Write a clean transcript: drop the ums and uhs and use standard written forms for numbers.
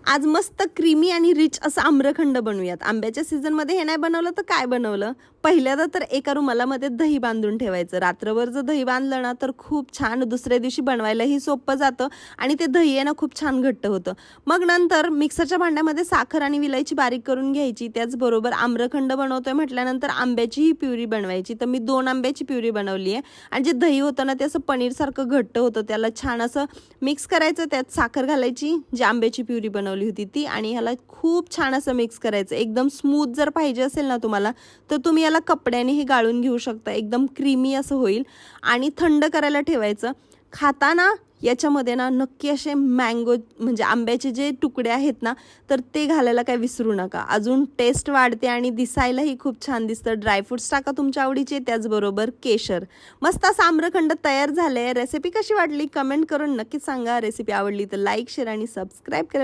आज मस्त क्रीमी आणि रिच असं आम्रखंड बनवूयात। आंब्याच्या सीझनमध्ये हे नाही बनवलं तर काय बनवलं? पहिल्यांदा तर एका रुमालामध्ये दही बांधून ठेवायचं। रात्रभर जर दही बांधलं ना तर खूप छान दुसऱ्या दिवशी बनवायलाही सोपं जातं आणि ते दही आहे ना खूप छान घट्ट होतं। मग नंतर मिक्सरच्या भांड्यामध्ये साखर आणि विलायची बारीक करून घ्यायची। त्याचबरोबर आम्रखंड बनवतोय म्हटल्यानंतर आंब्याचीही प्युरी बनवायची। तर मी 2 आंब्याची प्युरी बनवली आहे आणि जे दही होतं ना ते असं पनीरसारखं घट्ट होतं। त्याला छान असं मिक्स करायचं, त्यात साखर घालायची, जी आंब्याची प्युरी बनवली होती ती, आणि ह्याला खूप छान असं मिक्स करायचं। एकदम स्मूथ जर पाहिजे असेल ना तुम्हाला तर तुम्ही याला कपड्यानेही गाळून घेऊ शकता, एकदम क्रीमी असं होईल। आणि थंड करायला ठेवायचं। खाताना याच्यामध्ये ना नक्की असे मँगो म्हणजे आंब्याचे जे तुकडे आहेत ना तर ते घालायला काय विसरू नका, अजून टेस्ट वाढते आणि दिसायलाही खूप छान दिसतं। ड्रायफ्रुट्स टाका तुमच्या आवडीचे, त्याचबरोबर केशर। मस्त असा आम्रखंड तयार झाले। रेसिपी कशी वाटली कमेंट करून नक्की सांगा। रेसिपी आवडली तर लाईक शेअर आणि सबस्क्राईब करा।